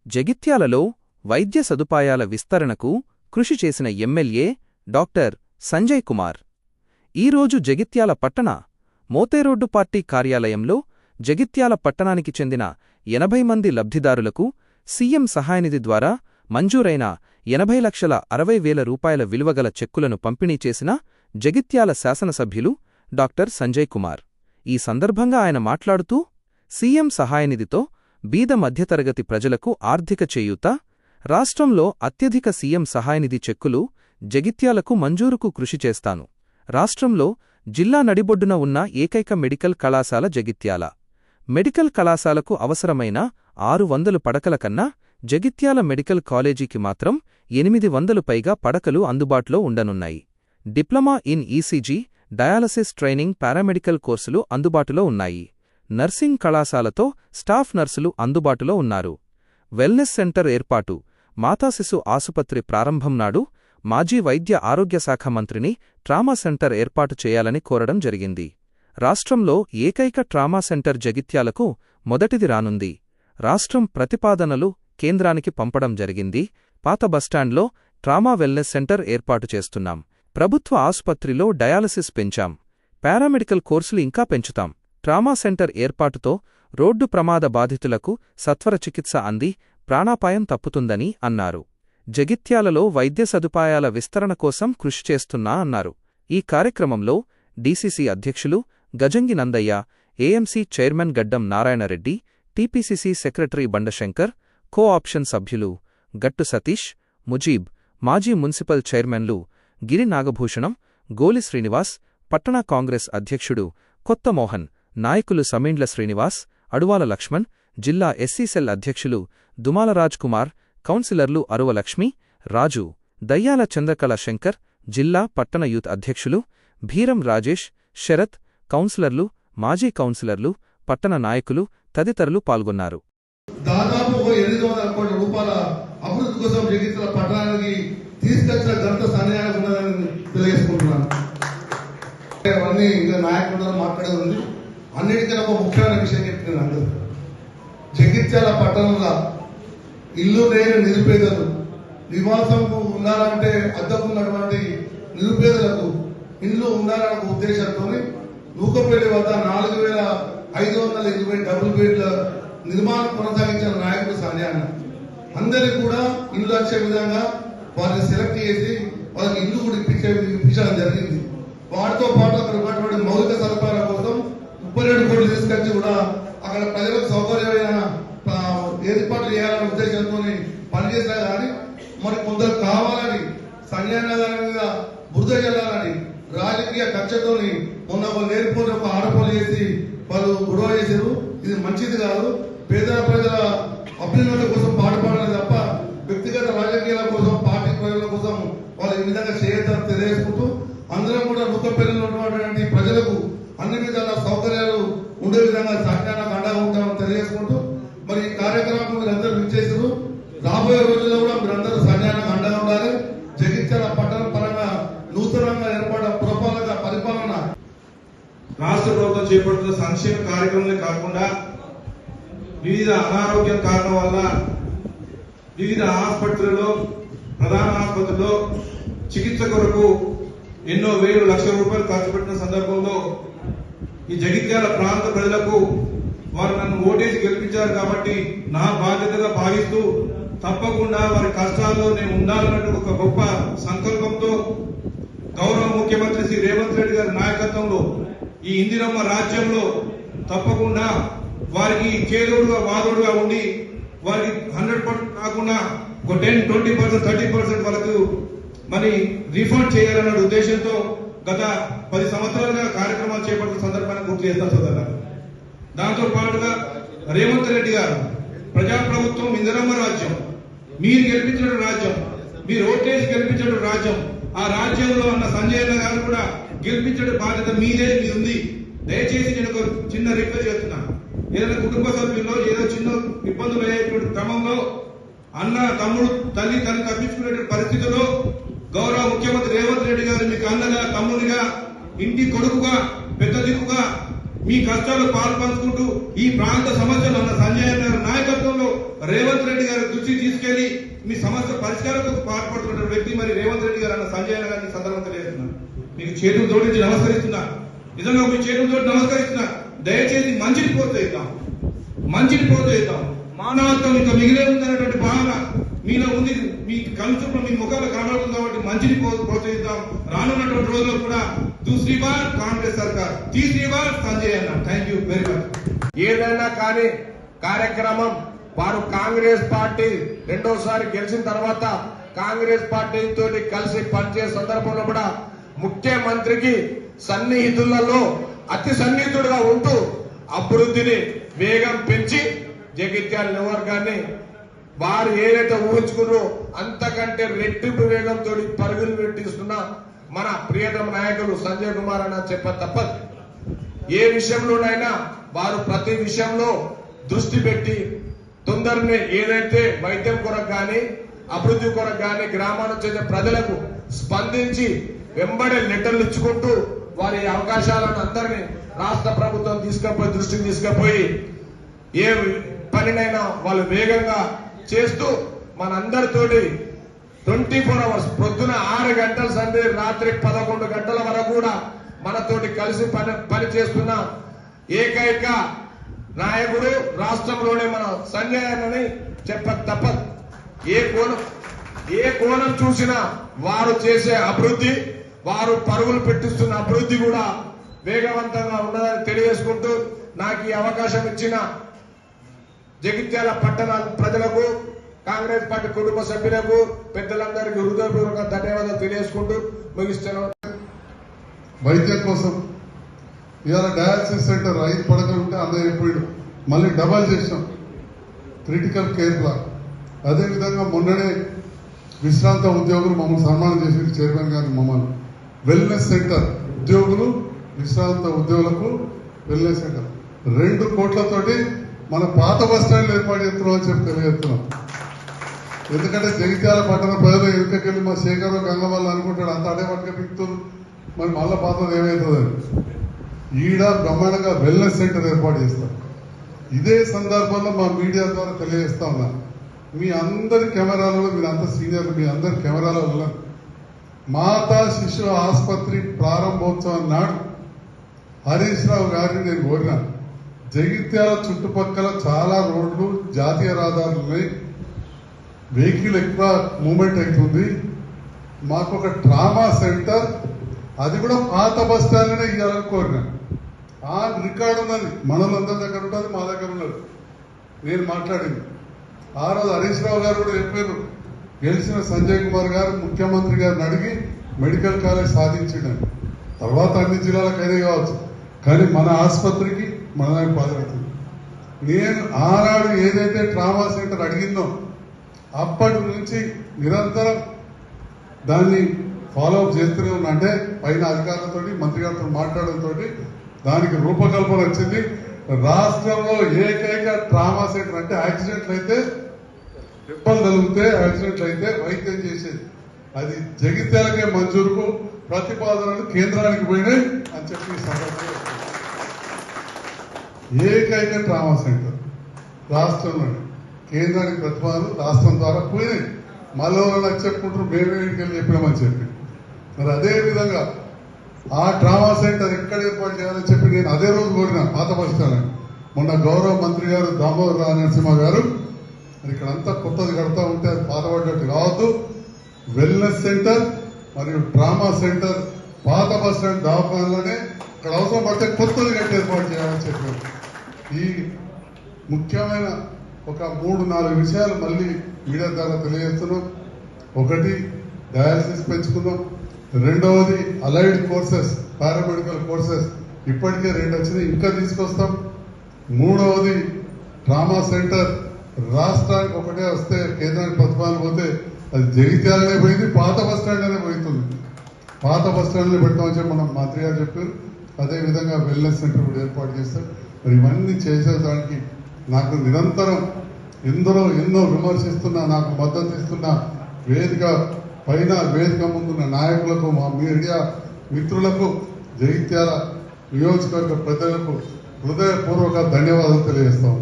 జగిత్యాలలో వైద్య సదుపాయాల విస్తరణకు కృషి చేసిన ఎమ్మెల్యే డాక్టర్ సంజయ్ కుమార్ ఈరోజు జగిత్యాల పట్టణ మోతేరోడ్డు పార్టీ కార్యాలయంలో జగిత్యాల పట్టణానికి చెందిన 80 మంది లబ్ధిదారులకు సీఎం సహాయనిధి ద్వారా మంజూరైన 80,60,000 రూపాయల విలువగల చెక్కులను పంపిణీ చేసిన జగిత్యాల శాసనసభ్యులు డాక్టర్ సంజయ్ కుమార్. ఈ సందర్భంగా ఆయన మాట్లాడుతూ సీఎం సహాయనిధితో బీద మధ్యతరగతి ప్రజలకు ఆర్థిక చేయూత, రాష్ట్రంలో అత్యధిక సీఎం సహాయనిధి చెక్కులు జగిత్యాలకు మంజూరుకు కృషి చేస్తాను. రాష్ట్రంలో జిల్లా నడిబొడ్డున ఉన్న ఏకైక మెడికల్ కళాశాల జగిత్యాల. మెడికల్ కళాశాలకు అవసరమైన 600 పడకల కన్నా జగిత్యాల మెడికల్ కాలేజీకి మాత్రం 800 పైగా పడకలు అందుబాటులో ఉండనున్నాయి. Diploma in ECG, dialysis training paramedical కోర్సులు అందుబాటులో ఉన్నాయి. నర్సింగ్ కళాశాలతో స్టాఫ్ నర్సులు అందుబాటులో ఉన్నారు. వెల్నెస్ సెంటర్ ఏర్పాటు, మాతాశిశు ఆసుపత్రి ప్రారంభం నాడు మాజీ వైద్య ఆరోగ్య శాఖ మంత్రిని ట్రామా సెంటర్ ఏర్పాటు చేయాలని కోరడం జరిగింది. రాష్ట్రంలో ఏకైక ట్రామా సెంటర్ జగిత్యాలకు మొదటిది రానుంది. రాష్ట్రం ప్రతిపాదనలు కేంద్రానికి పంపడం జరిగింది. పాత బస్టాండ్లో ట్రామా వెల్నెస్ సెంటర్ ఏర్పాటు చేస్తున్నాం. ప్రభుత్వ ఆసుపత్రిలో డయాలసిస్ పెంచాం. పారామెడికల్ కోర్సులు ఇంకా పెంచుతాం. ట్రామా సెంటర్ ఏర్పాటుతో రోడ్డు ప్రమాద బాధితులకు సత్వర చికిత్స అంది ప్రాణాపాయం తప్పుతుందని అన్నారు. జగిత్యాలలో వైద్య సదుపాయాల విస్తరణ కోసం కృషి చేస్తున్నా అన్నారు. ఈ కార్యక్రమంలో డీసీసీ అధ్యక్షులు గజంగి నందయ్య, ఏఎంసీ చైర్మన్ గడ్డం Narayana Reddy, TPCC secretary Bandashankar, co-option సభ్యులు గట్టు సతీష్, ముజీబ్, మాజీ మున్సిపల్ చైర్మన్లు గిరి నాగభూషణం, గోలి శ్రీనివాస్, పట్టణ కాంగ్రెస్ అధ్యక్షుడు కొత్త మోహన్, నాయకులు సమీండ్ల శ్రీనివాస్, అడువాల లక్ష్మణ్, జిల్లా ఎస్సీసెల్ అధ్యక్షులు దుమాలరాజ్ కుమార్, కౌన్సిలర్లు అరువలక్ష్మి, రాజు, దయ్యాల చంద్రకళ శంకర్, జిల్లా పట్టణ యూత్ అధ్యక్షులు భీరం రాజేష్, శరత్, కౌన్సిలర్లు, మాజీ కౌన్సిలర్లు, పట్టణ నాయకులు తదితరులు పాల్గొన్నారు. దాదాపు 800 కోట్ల రూపాయల అభివృద్ధి కోసం జగిత్యాల పట్టణానికి తీసుకొచ్చిన ఘనత సన్యాయం ఉన్నదని తెలియజేసుకుంటున్నాను. అవన్నీ ఇంకా నాయకులందరూ మాట్లాడేది ఉంది. అన్నిటికన్నా ఒక ముఖ్యమైన విషయం చెప్తున్నాను. జగిత్యాల పట్టణంలో ఇల్లు లేని నిరుపేదలు, నివాసం ఉండాలంటే అద్దెకున్నటువంటి నిరుపేదలకు ఇల్లు ఉండాలన్న ఉద్దేశంతో నూకపల్లి వద్ద 4,520 డబుల్ బెడ్ల నిర్మాణం కొనసాగించిన నాయకుడు సంజయ్. అందరికీ కూడా ఇల్లు వచ్చే విధంగా వారిని సెలెక్ట్ చేసి వాళ్ళకి ఇల్లు కూడా ఇప్పించడం జరిగింది. వాటితో పాటు అక్కడ ఉన్నటువంటి మౌలిక సదుపాయాల కోసం 37 కోట్లు తీసుకొచ్చి కూడా అక్కడ ప్రజలకు సౌకర్యమైన ఏర్పాట్లు చేయాలనే ఉద్దేశంతో పనిచేసినా కానీ మరి కొందరు కావాలని సంజయ్ నగర్ మీద బురద చెల్లాలని రాజకీయ కక్షతో మొన్న వాళ్ళు నేర్పుకొని ఒక ఆరోపణలు చేసి వాళ్ళు గొడవ చేశారు. ఇది మంచిది కాదు. పేద ప్రజల అభ్యున్నతి కోసం పాటుపడాలి తప్ప వ్యక్తిగత రాజకీయాల కోసం, పార్టీ ప్రజల కోసం వాళ్ళు ఈ విధంగా చేయొద్దని తెలియజేసుకుంటూ అందరం కూడా నూకపల్లిలో ఉన్నటువంటి ప్రజలకు అన్ని విధాల సౌకర్యాలు ఉండే విధంగా సహకారానికి అండగా ఉంటామని తెలియజేసుకుంటూ మరి ఈ కార్యక్రమం మీరందరూ విచ్చేసారు. రాబోయే రోజుల్లో కూడా మీరందరూ సన్యానికి అండగా ఉండాలి. జగిత్యాల పట్టణ పరంగా నూతనంగా ఏర్పడిన పురపాలక పరిపాలన రాష్ట్ర ప్రభుత్వం చేపడుతున్న సంక్షేమ కార్యక్రమాలే కాకుండా వివిధ అనారోగ్యం కారణం వల్ల వివిధ ఆసుపత్రుల్లో, ప్రధాన ఆసుపత్రిలో చికిత్స కొరకు ఎన్నో వేలు లక్షల రూపాయలు ఖర్చు పెట్టిన సందర్భంలో ఈ జగిత్యాల ప్రాంత ప్రజలకు వారు నన్ను ఓటేసి గెలిపించారు కాబట్టి నా బాధ్యతగా భావిస్తూ తప్పకుండా వారి కష్టాల్లో నేను ఉండాలన్నట్టు ఒక గొప్ప సంకల్పంతో గౌరవ ముఖ్యమంత్రి శ్రీ రేవంత్ రెడ్డి గారి నాయకత్వంలో ఈ ఇందిరమ్మ రాజ్యంలో తప్పకుండా వారికి చేదోడుగా వాదోడుగా ఉండి వారికి 100% కాకుండా ఒక 10-20%, 30% వాళ్ళకు మరి రీఫండ్ చేయాలన్న ఉద్దేశంతో గత 10 సంవత్సరాలుగా కార్యక్రమాలు చేపడుతున్న సందర్భాన్ని గుర్తు చేస్తారు సోదరులారా. దాంతో పాటుగా రేవంత్ రెడ్డి గారు ప్రజాప్రభుత్వం, ఇందిరమ్మ రాజ్యం, మీరు గెలిపించిన రాజ్యం, మీరు ఓటేసి గెలిపించిన రాజ్యం, ఆ రాజ్యంలో ఉన్న సంజయ్ గారు కూడా గెలిపించే బాధ్యత మీదే ఉంది. దయచేసి నేను ఒక చిన్న రిక్వెస్ట్ చేస్తున్నాను. ఏదైనా కుటుంబ సభ్యుల్లో ఏదో చిన్న ఇబ్బందులు అయ్యేటువంటి క్రమంలో అన్న, తమ్ముడు, తల్లి తప్పించుకునే పరిస్థితుల్లో గౌరవ ముఖ్యమంత్రి రేవంత్ రెడ్డి గారు మీకు అన్నగా, తమ్ముడిగా, ఇంటి కొడుకుగా, పెద్ద దిక్కుగా మీ కష్టాలు పాలు పంచుకుంటూ ఈ ప్రాంత సమస్యలు అన్న సంజయ్ గారి నాయకత్వంలో రేవంత్ రెడ్డి గారి దృష్టికి తీసుకెళ్లి మీ సమస్య పరిష్కారం పాటుపడుతున్న వ్యక్తి మరి రేవంత్ రెడ్డి గారు అన్న సంజయ్ గారిని సందర్భం తెలియజేస్తున్నారు. మీకు చేతులు జోడించి నమస్కరిస్తున్నా, నిజంగా మీ చేతులు జోడి నమస్కరిస్తున్నా. దయచేసి మంచిని ప్రోత్సహిద్దాం, మంచిని ప్రోత్సహిద్దాం. మానవత్వం ఇంకా మిగిలే ఉందనేటువంటి భావన మీలో ఉంది, మీ కలుచుకున్న మీ ముఖాలు కనబడుతుంది కాబట్టి మంచిని ప్రోత్సహిద్దాం. రానున్నటువంటి రోజుల్లో కూడా దూసరీ బార్ కాంగ్రెస్ సర్కార్, తీసరీ బార్ సంజయ్ అన్న. Thank you very much. ఏదైనా కానీ కార్యక్రమం వారు కాంగ్రెస్ పార్టీ రెండోసారి గెలిచిన తర్వాత కాంగ్రెస్ పార్టీ తోటి కలిసి పనిచేసే సందర్భంలో కూడా ముఖ్యమంత్రికి సన్నిహితులలో అతి సన్నిహితుడుగా ఉంటూ అభివృద్ధిని వేగం పెంచి జగిత్యాల నియోజకవర్గాన్ని వారు ఏదైతే ఊహించుకున్నారో అంతకంటే రెట్టింపు వేగంతో పరుగులు పెట్టిస్తున్న మన ప్రియతమ నాయకులు సంజయ్ కుమార్ అన్న చెప్ప తప్పదు. ఏ విషయంలోనైనా వారు ప్రతి విషయంలో దృష్టి పెట్టి తొందరనే ఏదైతే వైద్యం కొరకు కానీ అభివృద్ధి కొరకు కానీ గ్రామాల్లో చేసే ప్రజలకు స్పందించి వెంబడే లెటర్లు ఇచ్చుకుంటూ వారి అవకాశాలను అందరినీ రాష్ట్ర ప్రభుత్వం దృష్టికి తీసుకుపోయి ఏ పనినైనా వాళ్ళు వేగంగా చేస్తూ మనందరితోటి 24 hours పొద్దున 6 గంటల సంధి రాత్రి 11 గంటల వరకు కూడా మనతోటి కలిసి పని చేస్తున్న ఏకైక నాయకుడు రాష్ట్రంలోనే మన సంజయ్ అని చెప్పక తప్పదు. ఏ కోణం చూసినా వారు చేసే అభివృద్ధి, వారు పరుగులు పెట్టిస్తున్న అభివృద్ధి కూడా వేగవంతంగా ఉన్నదని తెలియజేసుకుంటూ నాకు ఈ అవకాశం ఇచ్చిన జగిత్యాల పట్టణ ప్రజలకు, కాంగ్రెస్ పార్టీ కుటుంబ సభ్యులకు, పెద్దలందరికీ హృదయపూర్వక ధన్యవాదాలు తెలియజేసుకుంటూ ముగిస్తున్నాను. వైద్యం కోసం ఇవాళ డయాలసిస్ సెంటర్ 5 పడకలు ఉంటే అందరూ చెప్పాడు, మళ్ళీ డబల్ చేసాం క్రిటికల్ కేర్ బ్లాక్. అదేవిధంగా మొన్ననే విశ్రాంత ఉద్యోగులు మమ్మల్ని సన్మానం చేసి చైర్మన్ గారిని మమ్మల్ని వెల్నెస్ సెంటర్ ఉద్యోగులు విశ్రాంత ఉద్యోగులకు వెల్నెస్ సెంటర్ 2 కోట్లతోటి మన పాత బస్టాండ్ ఏర్పాటు చేస్తున్నాం అని చెప్పి తెలియజేస్తున్నాం. ఎందుకంటే జగిత్యాల పట్టణ ప్రజలు ఎదుకెళ్ళి మా శేఖర్ గంగవల్ల అనుకుంటాడు అంత అడే పట్టుక పిక్తులు మరి మళ్ళా పాతది ఏమవుతుందని ఈడ బ్రహ్మాండంగా వెల్నెస్ సెంటర్ ఏర్పాటు చేస్తాం. ఇదే సందర్భంలో మా మీడియా ద్వారా తెలియజేస్తా ఉన్నా, మీ అందరి కెమెరాలలో, మీరు అంత సీనియర్లు, మీ అందరి కెమెరాలలో మాతా శిశు ఆసుపత్రి ప్రారంభోత్సవం నాడు హరీష్ రావు గారిని నేను కోరినాను. జగిత్యాల చుట్టుపక్కల చాలా రోడ్లు, జాతీయ రహదారులు ఉన్నాయి, వెహికల్ ఎక్కువ మూవ్మెంట్ అవుతుంది, మాకు ఒక ట్రామా సెంటర్ అది కూడా పాత బస్ స్టాండ్లోనే ఇవ్వాలని కోరినాను. ఆ రికార్డు ఉన్నది, మనలందరి దగ్గర ఉంటుంది, మా దగ్గర ఉన్నది. నేను మాట్లాడింది ఆ రోజు హరీష్ రావు గారు కూడా చెప్పారు, గెలిచిన సంజయ్ కుమార్ గారు ముఖ్యమంత్రి గారిని అడిగి మెడికల్ కాలేజ్ సాధించండి. తర్వాత అన్ని జిల్లాలకు అదే కావచ్చు, కానీ మన ఆసుపత్రికి మనదానికి బాధపడుతుంది. నేను ఆనాడు ఏదైతే ట్రామా సెంటర్ అడిగిందో అప్పటి నుంచి నిరంతరం దాన్ని ఫాలోఅప్ చేస్తూనే ఉన్నా. అంటే పైన అధికారులతో మంత్రి గారితో మాట్లాడడంతో దానికి రూపకల్పన వచ్చింది. రాష్ట్రంలో ఏకైక ట్రామా సెంటర్, అంటే యాక్సిడెంట్లు అయితే దెబ్బలు తగిలితే యాక్సిడెంట్లు అయితే వైద్యం చేసేది అది జగిత్యాలకే మంజూరుకు ప్రతిపాదనలు కేంద్రానికి పోయినాయి అని చెప్పి సందర్భంగా ఏకైక ట్రామా సెంటర్ రాష్ట్రంలో కేంద్రానికి ప్రతిపాదనలు రాష్ట్రం ద్వారా పోయినాయి. మళ్ళీ నాకు చెప్పుకుంటారు మేమే ఇంటికి చెప్పినామని చెప్పి. మరి అదే విధంగా ఆ ట్రామా సెంటర్ ఎక్కడ ఏర్పాటు చేయాలని చెప్పి నేను అదే రోజు కోరినా పాత బస్టాండ్. మొన్న గౌరవ మంత్రి గారు దామోదర రాజనరసింహ గారు ఇక్కడంతా కొత్తది కడతా ఉంటే అది పాతపడ్డట్టు కావద్దు, వెల్నెస్ సెంటర్ మరియు ట్రామా సెంటర్ పాత బస్టాండ్ దవాఖానలోనే ఇక్కడ అవసరం పడితే కొత్తది కట్టి ఏర్పాటు చేయాలని చెప్పారు. ఈ ముఖ్యమైన ఒక 3-4 విషయాలు మళ్ళీ మీడియా ద్వారా తెలియజేస్తున్నాం. ఒకటి, డయాలసిస్ పెంచుకున్నాం. రెండవది, అలైడ్ కోర్సెస్, పారామెడికల్ కోర్సెస్ ఇప్పటికే 2 వచ్చినాయి, ఇంకా తీసుకొస్తాం. మూడవది, ట్రామా సెంటర్ రాష్ట్రానికి ఒకటే వస్తే కేంద్రానికి ప్రతిపాదన పోతే అది జగిత్యాలనే పోయింది, పాత బస్టాండ్ అనే పోతుంది. పాత బస్టాండ్లో పెడతామని చెప్పి మనం మంత్రి గారు చెప్పారు. అదేవిధంగా వెల్నెస్ సెంటర్ కూడా ఏర్పాటు చేస్తారు. మరి ఇవన్నీ చేసేదానికి నాకు నిరంతరం ఎన్నో విమర్శిస్తున్నా, నాకు మద్దతు ఇస్తున్న వేదిక పైన వేదిక ముందున్న నాయకులకు, మా మీడియా మిత్రులకు, జగిత్యాల నియోజకవర్గ ప్రజలకు హృదయపూర్వక ధన్యవాదాలు తెలియజేస్తాం.